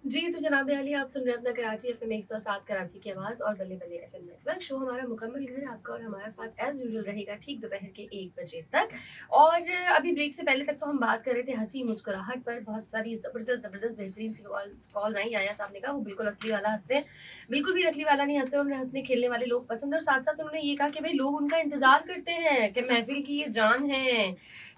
जी, तो जनाब आली आप सुन रहे हैं अपना कराची एफएम 107 कराची की आवाज़ और बल्ले बल्ले एफएम नेटवर्क शो हमारा मुकम्मल घर आपका और हमारा साथ एज़ यूजुअल रहेगा ठीक दोपहर के 1 बजे तक। और अभी ब्रेक से पहले तक तो हम बात कर रहे थे हँसी मुस्कुराहट पर, बहुत सारी ज़बरदस्त बेहतरीन सी कॉल्स आई। याया साहब ने कहा वो बिल्कुल असली वाला हँसते हैं, बिल्कुल भी नकली वाला नहीं हँसते, उन्हें हँसने खेलने वाले लोग पसंद है। और साथ-साथ उन्होंने ये कहा कि भई लोग उनका इंतज़ार करते हैं कि महफ़िल की ये जान है।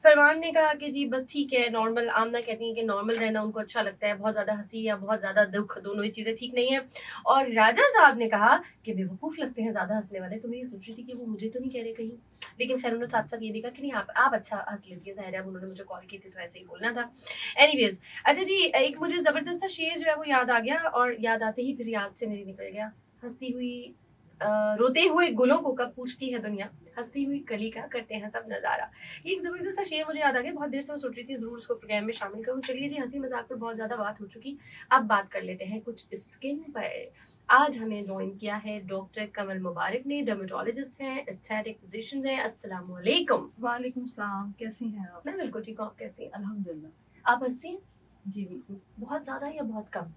फरमान ने कहा कि जी बस ठीक है नॉर्मल। आमना कहती हैं कि नॉर्मल रहना उनको अच्छा लगता है, बहुत ज़्यादा हँसी या बहुत ज़्यादा दुःख दोनों ही चीज़ें ठीक नहीं है। और राजा साहब ने कहा कि बेवकूफ़ लगते हैं ज़्यादा हँसने वाले। तो मैं ये सोच रही थी कि वो मुझे तो नहीं कह रहे कहीं, लेकिन खैर उन्होंने साथ-साथ ये भी कहा कि नहीं आप अच्छा हँस लेती हैं, ज़ाहिर है अब उन्होंने मुझे कॉल की थी तो ऐसे ही बोलना था। एनीवेज़ अच्छा जी, एक मुझे ज़बरदस्त सा शेर जो है वो याद आ गया और याद आते ही फिर याद से मेरी निकल गया। हँसती हुई रोते हुए गुलों को कब पूछती है दुनिया, हँसती हुई कली का करते हैं सब नज़ारा। ये एक ज़बरदस्त सा शेर मुझे याद आ गया, बहुत देर से मैं सोच रही थी ज़रूर इसको प्रोग्राम में शामिल करूँ। चलिए जी, हँसी मज़ाक पर बहुत ज़्यादा बात हो चुकी, अब बात कर लेते हैं कुछ स्किन पर। आज हमें जॉइन किया है डॉक्टर कमल मुबारक ने, डर्मेटोलॉजिस्ट हैं, एस्थेटिक फिजिशियन हैं। अस्सलाम वालेकुम। वालेकुम सलाम, कैसी हैं आप? मैं बिल्कुल ठीक हूँ, आप कैसी हैं? अल्हम्दुलिल्लाह। आप हँसती हैं? जी, बिल्कुल। बहुत ज़्यादा या बहुत कम?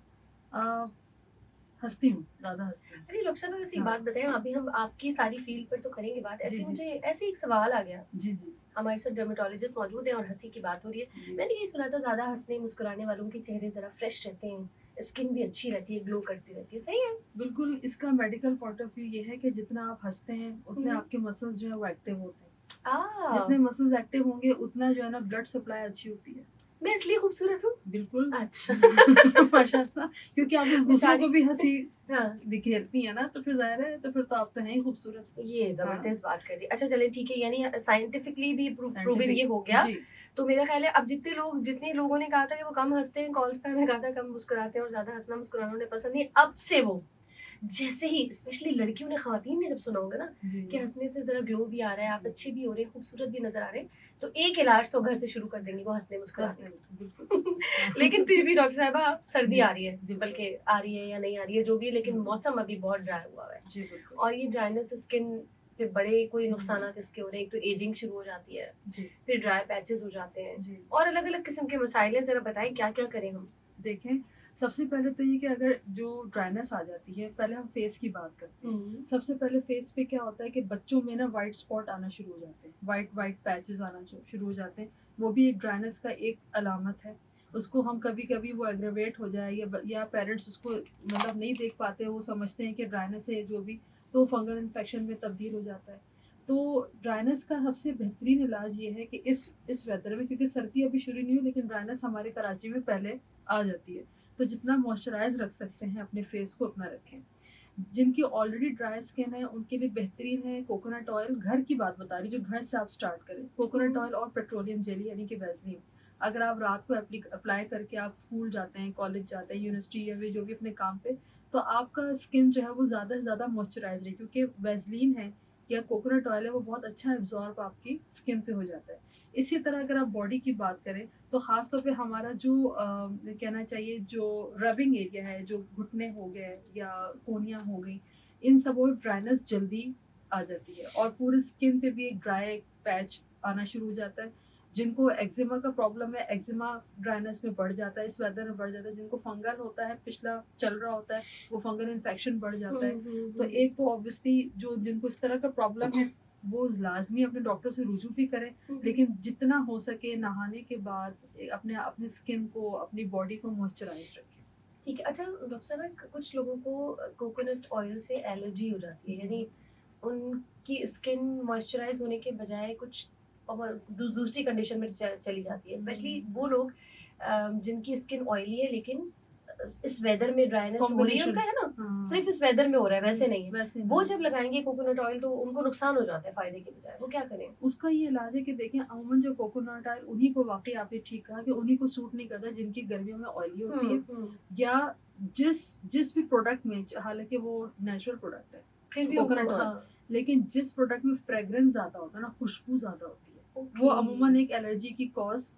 अ, हँसती हूँ, ज़्यादा हँसती हूँ। अरे डॉक्टर साहब वैसे एक हाँ, बात बताएँ, अभी हम आपकी सारी फील्ड पर तो करेंगे बात। जी, ऐसे जी। मुझे ऐसे एक सवाल आ गया, जी, जी। हमारे साथ डर्मेटोलॉजिस्ट मौजूद हैं और हँसी की बात हो रही है। जी। मैंने ये सुना था ज़्यादा हँसने मुस्कुराने वालों के चेहरे ज़रा फ्रेश रहते हैं, स्किन भी अच्छी रहती है, ग्लो करती रहती है, सही है? बिल्कुल, इसका मेडिकल पॉइंट ऑफ व्यू ये है कि जितना आप हँसते हैं, उतने हुँ। आपके मसल्स जो हैं वो एक्टिव होते हैं। आह! जितने मसल्स एक्टिव होंगे, उतना जो है ना ब्लड सप्लाई अच्छी होती है। मैं इसलिए खूबसूरत हूँ? बिल्कुल। अच्छा। माशाल्लाह, क्योंकि आप जब दूसरों को बेचारी। भी हँसी हाँ। बिखेरती हैं ना, तो फिर ज़ाहिर है, तो फिर तो आप तो हैं ही खूबसूरत। ये हाँ, ज़बरदस्त बात कर दी। अच्छा चलें ठीक है, यानी साइंटिफिकली भी प्रूवन ये साइंटिफिक। हो गया। जी। तो मेरा ख़्याल है अब जितने लोगों ने कहा था कि वो कम हँसते हैं कॉल्स पे, हमें कहा था कम मुस्कुराते हैं और ज़्यादा हँसना मुस्कुराना उन्हें पसंद नहीं है, अब से वो जैसे ही स्पेशली लड़कियों ने ख़वातीन ने जब सुना होगा ना जी। कि हँसने से ज़रा ग्लो भी आ रहा है, आप अच्छे भी हो रहे हैं, खूबसूरत भी नज़र आ रहे हैं, तो एक इलाज तो घर से शुरू कर देंगे वो हँसने मुस्कुराने हँसते हैं, बिल्कुल। का। लेकिन फिर भी डॉक्टर साहिबा सर्दी जी, आ रही है, बिल्कुल। बल्कि आ रही है या नहीं आ रही है जो भी है, लेकिन बिल्कुल। मौसम अभी बहुत ड्राई हुआ हुआ है। जी, बिल्कुल। और ये ड्राइनेस स्किन पे बड़े कोई हुँ, नुकसानात इसके हो रहे हैं। एक तो एजिंग शुरू हो जाती है, जी, फिर ड्राई पैचेज़ हो जाते हैं जी। और अलग-अलग किस्म के मसाइल हैं। ज़रा बताएँ क्या-क्या करें हम? देखें, सबसे पहले तो ये कि अगर जो ड्राइनेस आ जाती है, पहले हम फेस की बात करते हैं। हुँ। सबसे पहले फेस पे क्या होता है कि बच्चों में ना व्हाइट स्पॉट आना शुरू हो जाते हैं, व्हाइट व्हाइट पैचेज़ आना शुरू हो जाते हैं। वो भी एक ड्राइनेस का एक अलामत है। उसको हम कभी-कभी वो एग्रवेट हो जाए या पेरेंट्स उसको मतलब नहीं देख पाते, वो समझते हैं कि ड्राइनेस है जो भी, तो फंगल इन्फेक्शन में तब्दील हो जाता है। तो ड्राइनेस का सबसे बेहतरीन इलाज ये है कि इस वेदर में, क्योंकि सर्दी अभी शुरू नहीं हुई लेकिन ड्राइनेस हमारे कराची में पहले आ जाती है, तो जितना मॉइस्चराइज रख सकते हैं अपने फेस को उतना रखें। जिनकी ऑलरेडी ड्राई स्किन है उनके लिए बेहतरीन है कोकोनट ऑयल। घर की बात बता रही, जो घर से आप स्टार्ट करें, कोकोनट हुँ। ऑयल और पेट्रोलियम जेली यानी कि वैसलीन। अगर आप रात को अप्लाई करके आप स्कूल जाते हैं, कॉलेज जाते हैं, यूनिवर्सिटी या जो भी अपने काम पे, तो आपका स्किन जो है वो ज़्यादा से ज़्यादा मॉइस्चराइज रहे, क्योंकि वैसलीन है या कोकोनट ऑयल है वो बहुत अच्छा एब्जॉर्ब आपकी स्किन पे हो जाता है। इसी तरह अगर आप बॉडी की बात करें, तो ख़ास तौर पे हमारा जो कहना चाहिए जो रबिंग एरिया है, जो घुटने हो गए या कोहनियाँ हो गई, इन सब और ड्राइनेस जल्दी आ जाती है और पूरी स्किन पे भी एक ड्राई पैच आना शुरू हो जाता है। जिनको एक्जिमा का प्रॉब्लम है, एक्जिमा ड्राइनेस में बढ़ जाता है, इस वेदर में बढ़ जाता है। जिनको फंगल होता है, पिछला चल रहा होता है, वो फंगल इन्फेक्शन बढ़ हुँ, जाता है। हुँ, तो हुँ। एक तो ऑब्वियसली जो जिनको इस तरह का प्रॉब्लम है, वो लाज़मी अपने डॉक्टर से रुजू भी करें। हुँ, हुँ। लेकिन जितना हो सके नहाने के बाद अपने अपनी स्किन को, अपनी बॉडी को मॉइस्चराइज़ रखें। ठीक है। अच्छा डॉक्टर साहब कुछ लोगों को कोकोनट ऑयल से एलर्जी हो जाती है, जी। यानी उनकी स्किन मॉइस्चराइज़ होने के बजाय कुछ और दूसरी कंडीशन में चली जाती है। स्पेशली हुँ, वो लोग जिनकी स्किन ऑयली है लेकिन इस वेदर में ड्राइनेस हो रही है उनका, कॉम्बिनेशन। है ना? हाँ, सिर्फ़ इस वेदर में हो रहा है, वैसे नहीं है। वैसे वो नहीं। जब लगाएँगे कोकोनट ऑयल तो उनको नुकसान हो जाता है फ़ायदे के बजाय। वो क्या करें? उसका ये इलाज है कि देखें, अमूमन जो कोकोनट ऑयल उन्हीं को, वाक़ई आपने ठीक कहा कि उन्हीं को सूट नहीं करता जिनकी गर्मियों में ऑयली होती हुँ, है, हुँ। या जिस जिस भी प्रोडक्ट में, हालाँकि वो नेचुरल प्रोडक्ट है, फिर भी उनको कोकोनट ऑयल, हाँ, लेकिन जिस प्रोडक्ट में फ्रेग्रेंस ज़्यादा होता है ना, खुशबू ज़्यादा होती है, वो ओके, अमूमन एक एलर्जी की कॉज़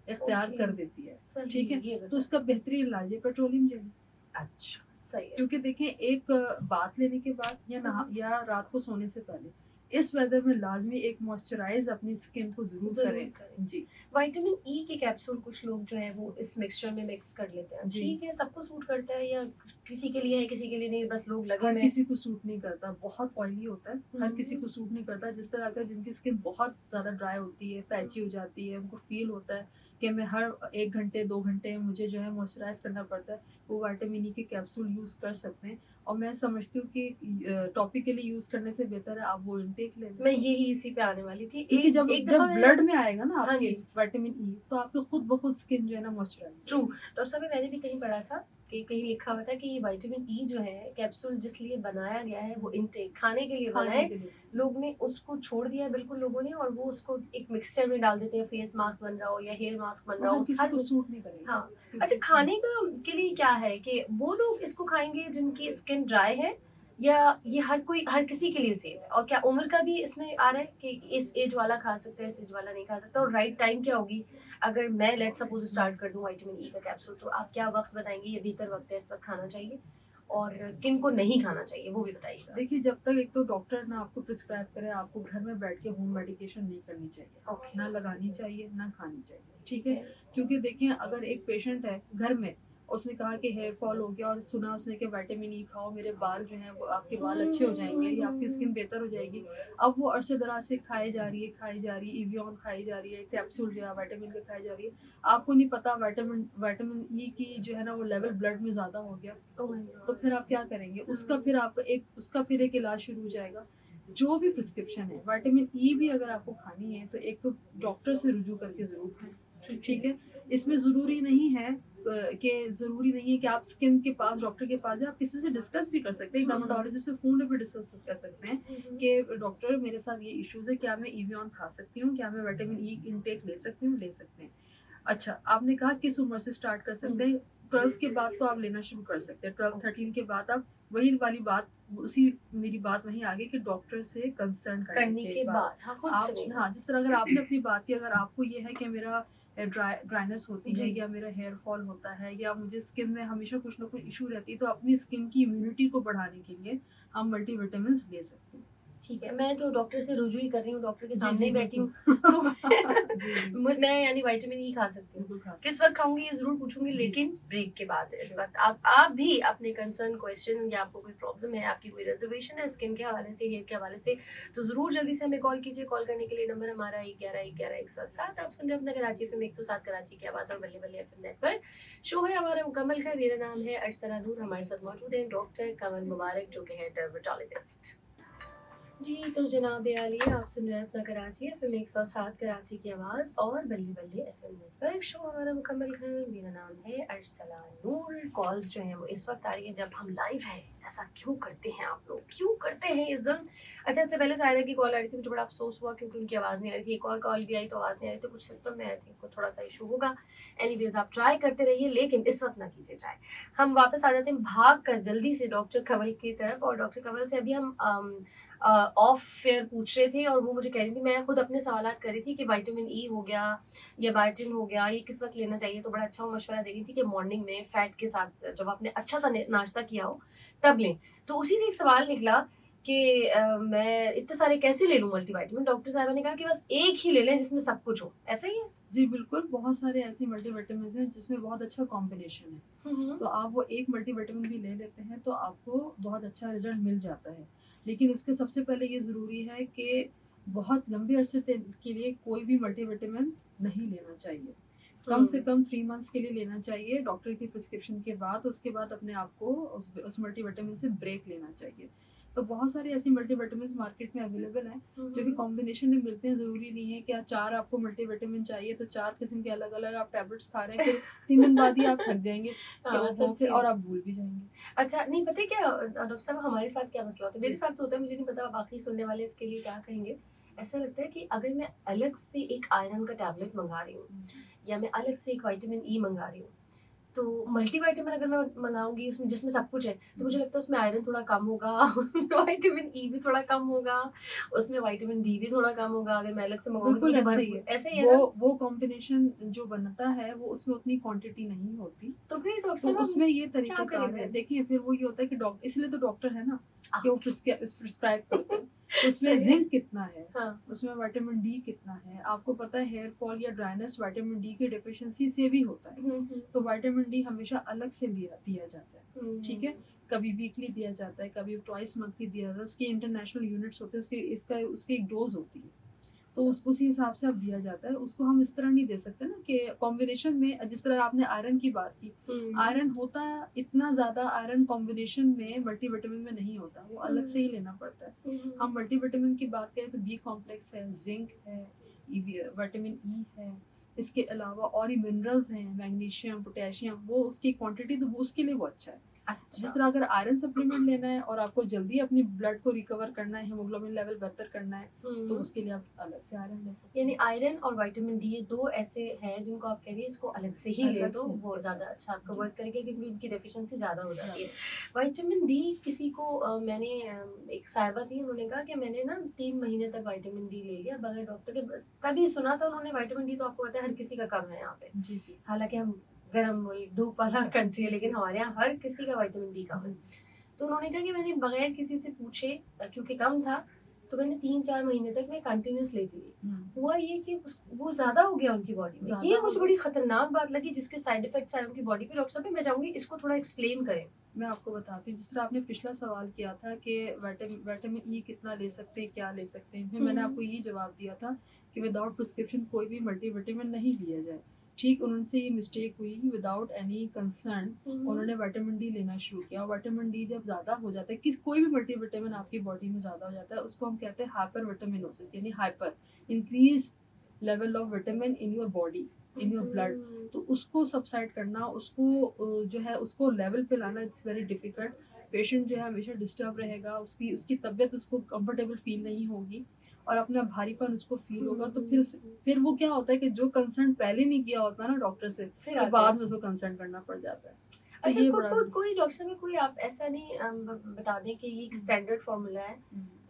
इख्तियार ओके। कर देती है। सही, ठीक है? ये तो वजह उसका बेहतरीन इलाज है पेट्रोलियम जेली। अच्छा, सही है। क्योंकि देखें, एक बात लेने के बाद या हुँ, हुँ। रात को सोने से पहले इस वेदर में लाजमी एक मॉइस्चराइज अपनी स्किन को जरूर ज़रूर करें। करें। जी विटामिन ई के कैप्सूल कुछ लोग जो है वो इस मिक्सचर में मिक्स कर लेते हैं। जी। ठीक है, सबको सूट करता है या किसी के लिए है, किसी के लिए नहीं, बस लोग लगे हर में किसी को सूट नहीं करता, बहुत ऑयली होता है, हर किसी हुँ, को सूट नहीं करता। जिस तरह का जिनकी स्किन बहुत ज़्यादा ड्राई होती है, पैची हो जाती है, उनको फ़ील होता है कि मैं हर 1 घंटे 2 घंटे में मुझे जो है मॉइस्चराइज़ करना पड़ता है, वो विटामिन ई के कैप्सूल यूज़ कर सकते हैं। और मैं समझती हूँ कि टॉपिकली यूज़ करने से बेहतर है आप वो इनटेक ले लें। मैं यही इसी पे आने वाली थी। क्योंकि एक जब एक जब दफ़ा मैं ब्लड में आएगा ना हाँ आपके जी। विटामिन ई, तो आपके खुद ब खुद स्किन जो है ना मॉइस्चराइज़ ट्रू। होगी। डॉक्टर साहब मैंने भी कहीं पढ़ा था कि कहीं लिखा हुआ था कि ये विटामिन ई जो है कैप्सूल जिस लिए बनाया गया है वो इनटेक खाने के लिए बना खाने है। के लिए। लोग ने उसको छोड़ दिया बिल्कुल लोगों ने, और वो उसको एक मिक्सचर में डाल देते हैं, फेस मास्क बन रहा हो या हेयर मास्क बन वो रहा हो हर उस किसी हर को सूट नहीं करेगा। हाँ। अच्छा, क्योंकि खाने का के लिए क्या है कि वो लोग इसको खाएँगे जिनकी स्किन ड्राई है, या ये हर किसी के लिए सेफ है? और क्या उम्र का भी इसमें आ रहा है कि इस एज वाला खा सकता है, इस एज वाला नहीं खा सकता? और राइट टाइम क्या होगी? अगर मैं लेट्स सपोज़ स्टार्ट कर दूँ विटामिन ई का कैप्सूल, तो आप क्या वक़्त बताएँगे ये बेहतर वक़्त है, इस वक़्त खाना चाहिए? और किनको नहीं खाना चाहिए वो भी बताइएगा? देखिए, जब तक एक तो डॉक्टर ना आपको प्रिस्क्राइब करे, आपको घर में बैठ के होम मेडिकेशन नहीं करनी चाहिए, ओके, ना लगानी चाहिए, ना खानी चाहिए, ठीक ठीक है? है। क्योंकि देखिए, अगर एक पेशेंट है घर में, उसने कहा कि हेयर फॉल हो गया और सुना उसने कि विटामिन ई खाओ, मेरे बाल जो हैं वो आपके बाल अच्छे हो जाएँगे या आपकी स्किन बेहतर हो जाएगी। अब वो अरसे दराज से खाए जा रही है, खाई जा रही है, एवियन खाई जा रही है, कैप्सूल जो है विटामिन का खाई जा रही है। आपको नहीं पता विटामिन विटामिन ई की जो है ना वो लेवल ब्लड में ज़्यादा हो गया। ओह माय तो गॉड! फिर आप क्या करेंगे? उसका फिर एक इलाज शुरू हो जाएगा। जो भी प्रिस्क्रिप्शन है, विटामिन ई भी अगर आपको खानी है, तो एक तो डॉक्टर से रुजू करके ज़रूर खाएँ, ठीक है। ठीक है? इसमें ज़रूरी नहीं है कि आप स्किन के पास डॉक्टर के पास जाएँ, आप किसी से डिस्कस भी कर सकते हैं। डर्मेटोलॉजिस्ट से फ़ोन पे डिस्कस कर सकते हैं हुँ, हुँ। कि डॉक्टर मेरे साथ ये इश्यूज़ है, क्या मैं एवियन खा सकती हूँ? क्या मैं विटामिन ई इनटेक ले सकती हूँ? ले सकते हैं। अच्छा, आपने कहा किस उम्र से स्टार्ट कर सकते हुँ, हैं? 12th के बाद तो आप लेना शुरू कर सकते हैं। 12 ओके। 13 के बाद आप वही वाली बात उसी मेरी बात वहीं आ गई कि डॉक्टर से कंसर्न करने करने के के बाद बाद, हाँ, खुद से आप नहीं। हाँ, जिस तरह अगर आपने अपनी बात की, अगर आपको ये है कि मेरा ड्राइनेस होती है जी। या मेरा हेयर फॉल होता है या मुझे स्किन में हमेशा कुछ ना कुछ इश्यू रहती है, तो अपनी स्किन की इम्यूनिटी को बढ़ाने के लिए हम मल्टीविटामिन्स ले सकते हैं। ठीक है, मैं तो डॉक्टर से रुजू ही कर रही हूँ, डॉक्टर के जी, सामने जी, ही बैठी बिल्कुल। हूँ, तो जी, जी, मैं यानी विटामिन ई खा सकती हूँ। बिल्कुल खा सकते किस वक़्त खाऊँगी ये ज़रूर पूछूँगी, जी, लेकिन ब्रेक के बाद। इस श्योर। वक़्त आप भी अपने कंसर्न क्वेश्चन या आपको कोई प्रॉब्लम है, आपकी कोई रिज़र्वेशन है स्किन के हवाले से, हेयर के हवाले से, तो ज़रूर जल्दी से हमें कॉल कीजिए। कॉल करने के लिए नंबर हमारा 1111-107। आप सुन रहे हैं अपना कराची एफ़एम 107 कराची की आवाज़ और बल्ले बल्ले एफ़एम नेटवर्क। शो है हमारा मुकम्मल का, मेरा नाम है अरसना नूर, हमारे साथ मौजूद हैं डॉक्टर कमल मुबारक जो कि हैं डर्मेटोलॉजिस्ट। जी, तो जनाब आली आप सुन रहे हैं अपना कराची एफ़एम 107 कराची की आवाज़ और बल्ले बल्ले एफ़एम नेटवर्क। शो हमारा मुकम्मल घर, मेरा नाम है अरसला नूर। कॉल्स जो हैं वो इस वक्त आ रही है जब हम लाइव हैं। ऐसा क्यों करते हैं आप लोग? क्यों करते हैं ये ज़ुल्म? अच्छा, इससे पहले सायरा की कॉल आ रही थी, मुझे बड़ा अफ़सोस हुआ क्योंकि उनकी आवाज़ नहीं आ रही थी। एक और कॉल भी आई तो आवाज़ नहीं आ रही थी, कुछ सिस्टम में आई थिंक को थोड़ा-सा इश्यू होगा। एनीवेज़ आप ट्राई करते रहिए, लेकिन इस वक्त ना कीजिए ट्राई। हम वापस आ जाते हैं भाग कर जल्दी से डॉक्टर कंवल की तरफ, और डॉक्टर कंवल से अभी हम ऑफ फेयर पूछ रहे थे और वो मुझे कह रही थी, मैं खुद अपने सवालात कर रही थी कि विटामिन ई हो गया या बायोटिन हो गया, ये किस वक्त लेना चाहिए, तो बड़ा अच्छा वो मशवरा दे रही थी कि मॉर्निंग में फैट के साथ जब आपने अच्छा सा नाश्ता किया हो तब लें। तो उसी से एक सवाल निकला कि मैं इतने सारे कैसे ले लूँ मल्टीविटामिन? डॉक्टर साहबा ने कहा कि बस एक ही ले लें जिसमें सब कुछ हो, ऐसा ही है? जी, बिल्कुल, बहुत सारे ऐसे मल्टीविटामिन्स हैं जिसमें बहुत अच्छा कॉम्बिनेशन है। हम्म। तो आप वो एक मल्टीविटामिन भी ले लेते हैं तो आपको बहुत अच्छा रिज़ल्ट मिल जाता है। लेकिन उसके सबसे पहले ये ज़रूरी है कि बहुत लंबे अरसे के लिए कोई भी मल्टीविटामिन नहीं लेना चाहिए। कम से कम 3 मंथ्स के लिए लेना चाहिए डॉक्टर की प्रिस्क्रिप्शन के बाद, उसके बाद अपने आप को उस मल्टीविटामिन से ब्रेक लेना चाहिए। तो बहुत सारे ऐसे मल्टीविटामिन्स मार्केट में अवेलेबल हैं जो कि कॉम्बिनेशन में मिलते हैं। ज़रूरी नहीं है कि 4 आपको मल्टीविटामिन चाहिए तो 4 किस्म के अलग-अलग आप टैबलेट्स खा रहे हैं, फिर 3 दिन बाद ही आप थक जाएँगे कि हाँ, ओहो! फिर सच्ची और में। आप भूल भी जाएँगे। अच्छा, नहीं पता है क्या डॉक्टर साहब हमारे साथ क्या मसला होता है, मेरे जी। साथ तो होता है, मुझे नहीं पता बाकी सुनने वाले इसके लिए क्या कहेंगे। ऐसा लगता है कि अगर मैं अलग से एक आयरन का टैबलेट मँगा रही हूँ या मैं अलग से एक विटामिन ई मँगा रही हूँ, तो मल्टीविटामिन अगर मैं मँगाऊँगी उसमें जिसमें सब कुछ है, तो मुझे लगता है उसमें आयरन थोड़ा कम होगा, उसमें विटामिन ई भी थोड़ा कम होगा, उसमें विटामिन डी भी थोड़ा कम होगा, अगर मैं अलग से मँगाऊँगी तो बिल्कुल मुझे ऐसा ही भरपूर है। ऐसे ही है वो ना? वो कॉम्बिनेशन जो बनता है वो उसमें उतनी क्वांटिटी नहीं होती। तो फिर डॉक्टर तो साहब हम उसमें ये क्या करें तरीक़ाकार है। फिर? देखिए, फिर वो ये होता है कि इसलिए तो डॉक्टर है ना कि वो ओके, प्रिस्क्राइब करते हैं। उसमें सही है। जिंक कितना है, हाँ। उसमें विटामिन डी कितना है। आपको पता है हेयर फॉल या ड्राइनेस विटामिन डी की डेफिशिएंसी से भी होता है, तो विटामिन डी हमेशा अलग से दिया दिया जाता है, ठीक है। कभी वीकली दिया जाता है, कभी ट्वाइस मंथली दिया जाता है, उसकी इंटरनेशनल यूनिट्स होते हैं, उसकी इसका उसकी एक डोज होती है, तो उसी हिसाब से अब दिया जाता है उसको। हम इस तरह नहीं दे सकते ना कि कॉम्बिनेशन में, जिस तरह आपने आयरन की बात की, आयरन होता इतना ज्यादा, आयरन कॉम्बिनेशन में मल्टीविटामिन में नहीं होता, वो अलग से ही लेना पड़ता है। हम मल्टीविटामिन की बात करें तो बी कॉम्प्लेक्स है, जिंक है, विटामिन ई है, इसके अलावा और ही मिनरल्स हैं, मैग्नीशियम, पोटेशियम, वो उसकी क्वांटिटी तो वो उसके लिए वो अच्छा है। जिस अच्छा। तरह अगर आयरन सप्लीमेंट लेना है और आपको जल्दी अपनी ब्लड को रिकवर करना है, हेमोग्लोबिन लेवल बेहतर करना है, तो उसके लिए आप अलग से आयरन ले सकते यानी हैं। आयरन और विटामिन डी ये दो ऐसे हैं जिनको आप कह रही है इसको अलग से ही ले अलग दो, से वो लेकर। ज़्यादा अच्छा आपको वर्क करेगा क्योंकि इनकी डेफिशिएंसी ज़्यादा हो जाती है। ज़्यादा। विटामिन डी किसी को मैंने एक साहिबा थी, उन्होंने कहा कि मैंने ना 3 महीने तक विटामिन डी ले लिया बगैर डॉक्टर के। कभी सुना था उन्होंने विटामिन डी, तो आपको पता है हर किसी का कम है यहाँ पे। जी जी हालाँकि हम गर्म मुल्क, धूप वाला कंट्री है, जी लेकिन हमारे यहाँ हर किसी का विटामिन डी कम है। जी। तो उन्होंने कहा कि मैंने बगैर किसी से पूछे, क्योंकि कम था, तो मैंने 3-4 महीने तक मैं कंटिन्यूअस लेती रही। हुआ ये कि वो ज़्यादा हो गया उनकी बॉडी में। ज़्यादा ये हो मुझे गया। बड़ी खतरनाक बात लगी जिसके साइड इफ़ेक्ट्स आए उनकी बॉडी पे। डॉक्टर साहब मैं चाहूँगी इसको थोड़ा एक्सप्लेन करें। मैं आपको बताती हूँ, जिस तरह आपने पिछला सवाल किया था कि विटामिन ई कितना ले सकते हैं, क्या ले सकते हैं, फिर मैंने आपको यही जवाब दिया था कि विदाउट प्रिस्क्रिप्शन कोई भी मल्टीविटामिन नहीं लिया जाए। ठीक उनसे ये मिस्टेक हुई, विदाउट एनी कंसर्न उन्होंने विटामिन डी लेना शुरू किया, और विटामिन डी जब ज़्यादा हो जाता है, किस कोई भी मल्टीविटामिन आपकी बॉडी में ज़्यादा हो जाता है, उसको हम कहते हैं हाइपर विटामिनोसिस, यानी hyper increase level of vitamin in your body, in your blood. तो उसको सबसाइड करना, उसको जो है उसको लेवल पे लाना, इट्स वेरी डिफिकल्ट। पेशेंट जो है हमेशा डिस्टर्ब रहेगा, उसकी उसकी तबीयत उसको कंफर्टेबल फील नहीं होगी, और अपना भारीपन उसको फील होगा। तो फिर वो क्या होता है कि जो कंसर्न पहले नहीं किया होता ना डॉक्टर से, फिर बाद में उसको कंसर्न करना पड़ जाता है। तो अच्छा, ये को, बड़ा को, कोई डॉक्टर साहब कोई आप ऐसा नहीं बता दें कि ये एक स्टैंडर्ड फॉर्मूला है,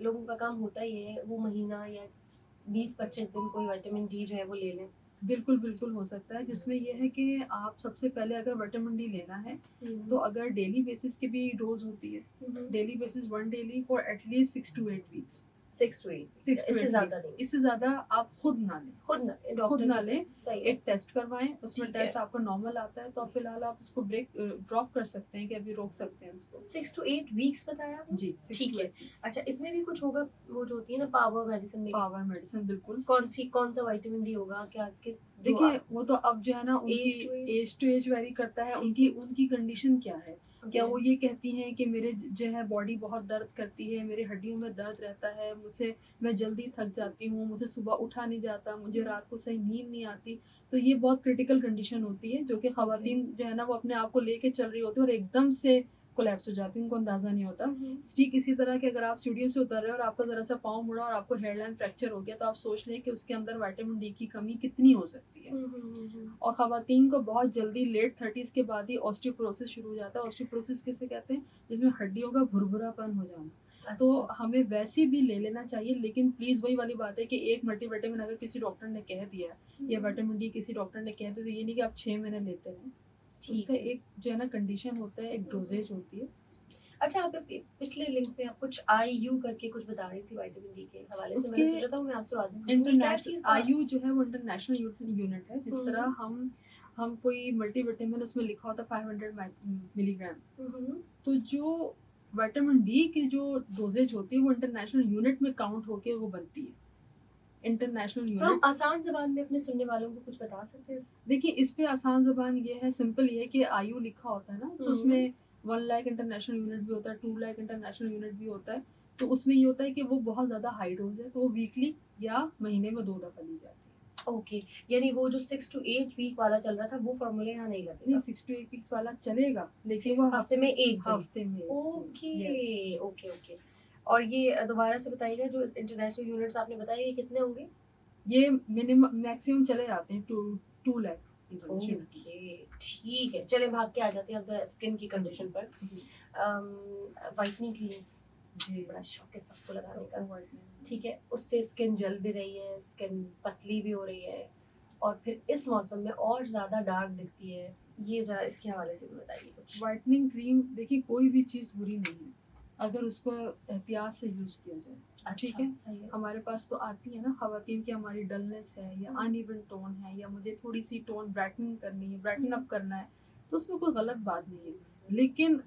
लोगों का काम होता ही है, वो महीना या 20-25 दिन कोई विटामिन डी जो है वो ले लें? बिल्कुल बिल्कुल हो सकता है, जिसमें यह है कि आप सबसे पहले अगर विटामिन डी लेना है, तो अगर डेली बेसिस की भी डोज होती है, daily basis 1 daily for at least 6 to 8 weeks. 6 to 8, 6 to इससे 8 ज़्यादा वीक्स, नहीं। इससे ज्यादा आप खुद ना लें, खुद ना खुद डॉक्टर ना की लें। सही है। एक टेस्ट करवाएं, उसमें ठीक है। टेस्ट आपका नॉर्मल आता है तो फिलहाल आप उसको ड्रॉप कर सकते हैं, कि अभी रोक सकते हैं उसको। 6 to 8 वीक्स बताया आपने? जी 6 ठीक to है। 8 वीक्स। अच्छा, इसमें भी कुछ होगा, वो जो होती है ना पावर मेडिसिन में, पावर मेडिसिन बिल्कुल। कौन सा विटामिन डी होगा क्या जो देखिए वो तो अब जो है ना उनकी age to age? Age to age vary करता है, ठीक उनकी है। उनकी कंडीशन क्या है। क्या ओके। वो ये कहती हैं कि मेरे जो है बॉडी बहुत दर्द करती है, मेरे हड्डियों में दर्द रहता है, मुझसे मैं जल्दी थक जाती हूँ, मुझे सुबह उठा नहीं जाता, मुझे रात को सही नींद नहीं आती, तो ये बहुत क्रिटिकल कंडीशन होती है, जो कि खवातीन जो है ना वो अपने आप को लेके चल रही होती है और एकदम से कोलैप्स हो जाती है, उनको अंदाजा नहीं होता। ठीक इसी तरह के अगर आप सीढ़ियों से उतर रहे हो और आपका जरा सा पाँव मुड़ा और आपको हेयरलाइन फ्रैक्चर हो गया, तो आप सोच लें कि उसके अंदर विटामिन डी की कमी कितनी हो सकती है। और खवातीन को बहुत जल्दी लेट 30s के बाद ही ऑस्टियोपोरोसिस शुरू हो जाता है। ऑस्टियोपोरोसिस किसे कहते हैं, जिसमें हड्डियों का भुरभुरापन हो जाना। तो हमें वैसे भी ले लेना चाहिए, लेकिन प्लीज वही वाली बात है कि एक मल्टीविटामिन अगर किसी डॉक्टर ने कह दिया या विटामिन डी किसी डॉक्टर ने कह दिया, तो ये नहीं कि आप 6 महीने लेते हैं। उसका एक जो है ना कंडीशन होता है, एक डोजेज होती है। अच्छा, आप पिछले लिंक में आप कुछ आईयू करके कुछ बता रही थी विटामिन डी के हवाले से, मैंने सोचा था मैं आपसे बाद में पूछूंगी, क्या चीज़ था? आयु जो है वो इंटरनेशनल यूनिट है। जिस तरह हम कोई मल्टीविटामिन उसमें लिखा होता है 500 मिलीग्राम, तो जो विटामिन डी की जो डोजेज होती है वो इंटरनेशनल यूनिट में काउंट होके वो बनती है, इंटरनेशनल तो हम यूनिट। आसान जबान में अपने सुनने वालों को कुछ बता सकते हैं? देखिए इस पे आसान जबान ये है, सिंपल ये है कि आयु लिखा होता है ना, तो उसमें 1 लाख इंटरनेशनल यूनिट भी होता है, 2 लाख इंटरनेशनल यूनिट भी होता है। तो उसमें ये होता है कि वो बहुत ज़्यादा हाई डोज है, तो वो वीकली या महीने में 2 दफ़ा ली जाती है। ओके, यानी वो जो 6 to 8 वीक वाला चल रहा था वो फॉर्मूला यहाँ नहीं लगेगा? नहीं 6 to 8 वीक्स वाला चलेगा, लेकिन वो हफ्ते में एक दिन। हफ्ते में एक दिन। Okay okay okay. और ये दोबारा से बताइएगा, जो इंटरनेशनल यूनिट्स आपने बताए ये कितने होंगे? ये मिनिमम मैक्सिमम चले जाते हैं 2 लाख। ओके ठीक है, चले भाग के आ जाते हैं अब जरा स्किन की कंडीशन पर। व्हाइटनिंग क्रीम्स बड़ा शौक है सबको लगाने का, ठीक है, उससे स्किन जल भी रही है, स्किन पतली भी हो रही है, और फिर इस मौसम में और ज़्यादा डार्क दिखती है, ये ज़रा इसके हवाले से भी बताइए कुछ। व्हाइटनिंग क्रीम देखिए कोई भी चीज़ बुरी नहीं है, अगर उसको एहतियात से यूज़ किया जाए। ठीक अच्छा, है? सही है। हमारे पास तो आती है ना ख़वातीन की हमारी डलनेस है या अनइवन टोन है या मुझे थोड़ी-सी टोन ब्राइटनिंग करनी है, ब्राइटन अप करना है, तो उसमें कोई गलत बात नहीं है। लेकिन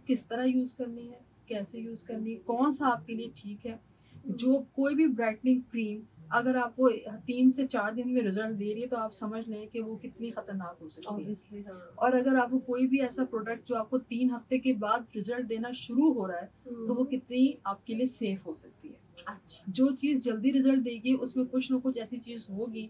किस तरह यूज़ करनी है, कैसे यूज़ करनी है, कौन-सा आपके लिए ठीक है। जो कोई भी ब्राइटनिंग क्रीम अगर आपको 3 से 4 दिन में रिज़ल्ट दे रही है, तो आप समझ लें कि वो कितनी खतरनाक हो सकती है। ऑब्वियसली हाँ। और अगर आपको कोई भी ऐसा प्रोडक्ट जो आपको 3 हफ्ते के बाद रिज़ल्ट देना शुरू हो रहा है, तो वो कितनी आपके लिए सेफ़ हो सकती है। अच्छा। जो चीज़ जल्दी रिज़ल्ट देगी उसमें कुछ ना कुछ ऐसी चीज़ होगी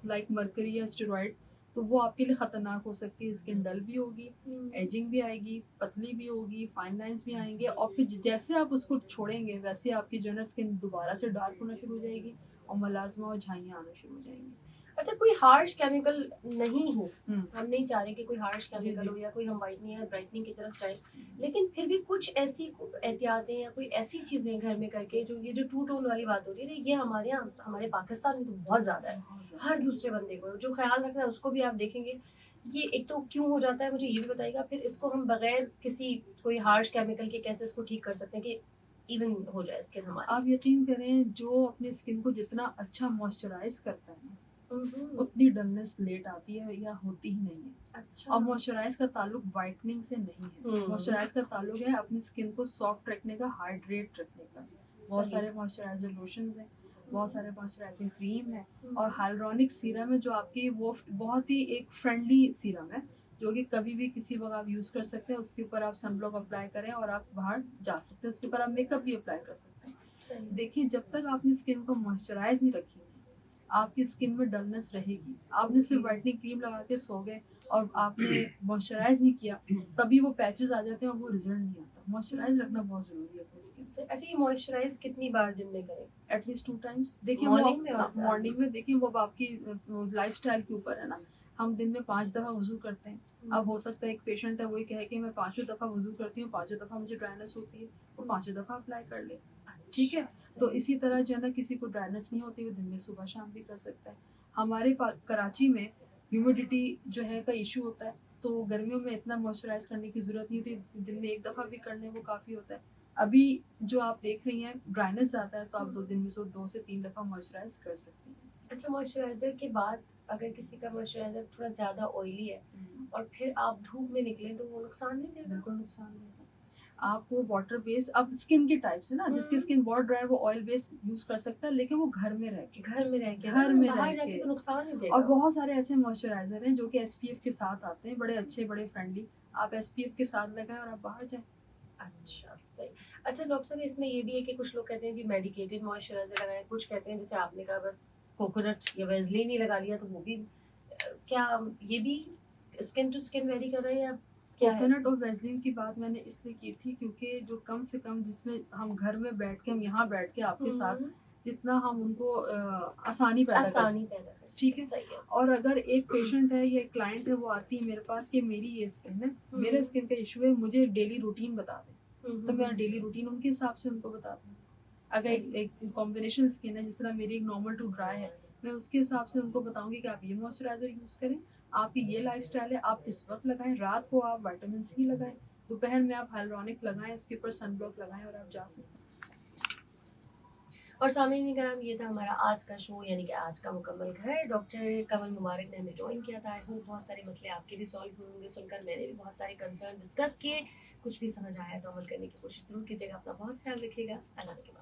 लाइक मर्करी या स्टेरॉइड, तो वो आपके लिए खतरनाक हो सकती है। स्किन डल भी होगी, एजिंग भी आएगी, पतली भी होगी, फाइन लाइंस भी आएंगे और फिर जैसे आप उसको छोड़ेंगे वैसे आपकी जो है ना स्किन दोबारा से डार्क होना शुरू हो जाएगी और मलाजमा और झाइयाँ आना शुरू हो जाएंगी। अच्छा, कोई हार्श केमिकल नहीं हो, हम्म, हम नहीं चाह रहे कि कोई हार्श जी केमिकल जी हो या कोई हम वाइटनिंग या ब्राइटनिंग की तरफ जाए, लेकिन फिर भी कुछ ऐसी एहतियातें या कोई ऐसी चीजें घर में करके, जो ये जो टू टोन वाली बात हो रही है ना, ये हमारे यहाँ हमारे पाकिस्तान में तो बहुत ज्यादा है। बहुत ज़्यादा। हर दूसरे बंदे को जो ख्याल रखना है उसको भी आप देखेंगे। ये एक तो क्यों हो जाता है, मुझे ये भी बताइएगा, फिर इसको हम बगैर किसी कोई हार्श केमिकल के कैसे इसको ठीक कर सकते हैं कि इवन हो जाए स्किन हमारी। आप यकीन करें जो अपनी स्किन को जितना अच्छा मॉइस्चराइज करता है ना, हम्म। उतनी डलनेस लेट आती है या होती ही नहीं है। अच्छा। और मॉइस्चराइज का ताल्लुक वाइटनिंग से नहीं है। मॉइस्चराइज का ताल्लुक है अपनी स्किन को सॉफ्ट रखने का, हाइड्रेट रखने का। बहुत सही। सारे मॉइस्चराइजर लोशंस हैं, बहुत सारे मॉइस्चराइजिंग क्रीम है और हम्म। हाइलुरोनिक सीरम है जो आपकी वो बहुत ही एक फ्रेंडली सीरम है जो कि कभी भी किसी वक्त आप यूज़ कर सकते हैं। उसके ऊपर आप सनब्लॉक अप्लाई करें और आप बाहर जा सकते हैं। उसके ऊपर आप मेकअप भी अप्लाई कर सकते हैं। सही। देखिए जब तक आपने स्किन को मॉइस्चराइज नहीं रखेंगे आपकी स्किन में डलनेस रहेगी। आपने सिर्फ वाइटनिंग क्रीम लगा के सो गए और आपने मॉइस्चराइज नहीं किया, तभी वो पैचेस आ जाते हैं और वो रिजल्ट नहीं आता। मॉइस्चराइज रखना बहुत जरूरी है अपनी स्किन से। अच्छा, ये मॉइस्चराइज कितनी बार दिन में करें? At least 2 times. देखिए वो मॉर्निंग में और मॉर्निंग में देखिए वो अब आपकी लाइफस्टाइल के ऊपर है ना। हम दिन में 5 दफा वजू करते हैं। अब हो सकता है एक पेशेंट है वही कहे कि मैं 5 दफा वजू करती हूँ, 5 दफा मुझे ड्राइनेस होती है, वो 5 दफा अप्लाई कर ले। ठीक है, तो इसी तरह जो है ना किसी को ड्राइनेस नहीं होती वो दिन में सुबह शाम भी कर सकता है। हमारे कराची में ह्यूमिडिटी जो है का इशू होता है, तो गर्मियों में इतना मॉइस्चराइज करने की जरूरत नहीं होती। दिन में एक दफा भी कर लें वो काफ़ी होता है। अभी जो आप देख रही हैं ड्राइनेस ज़्यादा है तो आप 2 दिन में से 2 से 3 दफ़ा मॉइस्चराइज कर सकती हैं। अच्छा, मॉइस्चराइजर के बाद अगर किसी का मॉइस्चराइजर थोड़ा ज्यादा ऑयली है और फिर आप धूप में निकलें तो वो नुकसान नहीं देगा? बिल्कुल नुकसान देगा। आप वो वाटर बेस्ड अब स्किन के टाइप से ना, जिसकी स्किन बहुत ड्राई वो ऑयल बेस्ड यूज कर सकता है लेकिन वो घर में रह के, घर में रह के घर ना, में बाहर रह जाके के। तो नुकसान नहीं और देगा। बहुत सारे ऐसे मॉइस्चराइजर हैं जो कि एसपीएफ के साथ आते हैं, बड़े अच्छे बड़े फ्रेंडली। आप एसपीएफ के साथ लगाएं और आप बाहर जाएं। अच्छा, सही। अच्छा डॉक्टर साहब, इसमें ये भी है कि कुछ लोग कहते हैं जी मेडिकेटेड मॉइस्चराइजर लगाएं, कुछ कहते हैं जैसे आपने कहा बस कोकोनट या वेज़लिन ही लगा लिया, तो वो भी क्या ये भी स्किन टू स्किन वेरी कर रहे हैं या क्या है कोकोनट इसमें? और वैसलीन की बात मैंने इसलिए की थी क्योंकि जो कम से कम जिसमें हम घर में बैठ के, हम यहाँ बैठ के आपके साथ हम्म, जितना हम उनको आसानी पैदा कर आसानी सकते पैदा कर हैं। सकते ठीक हैं, है। सही है। और अगर एक पेशेंट है या एक क्लाइंट है वो आती है मेरे पास कि मेरी ये स्किन है, मेरे स्किन का इशू है, मुझे डेली रूटीन बता दें, तो मैं डेली रूटीन उनके हिसाब से उनको बता दूँ। अगर एक कॉम्बिनेशन स्किन है जिस तरह मेरी एक नॉर्मल टू ड्राई है, मैं उसके हिसाब से उनको बताऊंगी कि आप ये मॉइस्चराइजर यूज़ करें, आपकी ये लाइफस्टाइल है, आप इस वक्त लगाएं, रात को आप विटामिन सी लगाएं, दोपहर में आप हाइलुरोनिक लगाएं, उसके ऊपर सनब्लॉक लगाएं और आप जा सकते हैं। और सामईन कराम, ये था हमारा आज का शो, यानी कि आज का मुकम्मल घर। डॉक्टर कमल मुबारक ने हमें ज्वाइन किया था। आई होप बहुत सारे मसले आपके भी सॉल्व हुए होंगे। सुनकर मैंने भी बहुत सारे कंसर्न डिस्कस किए, कुछ भी समझ आया तो अमल करने की कोशिश जरूर कीजिएगा। अपना बहुत ख्याल रखिएगा। अल्लाह के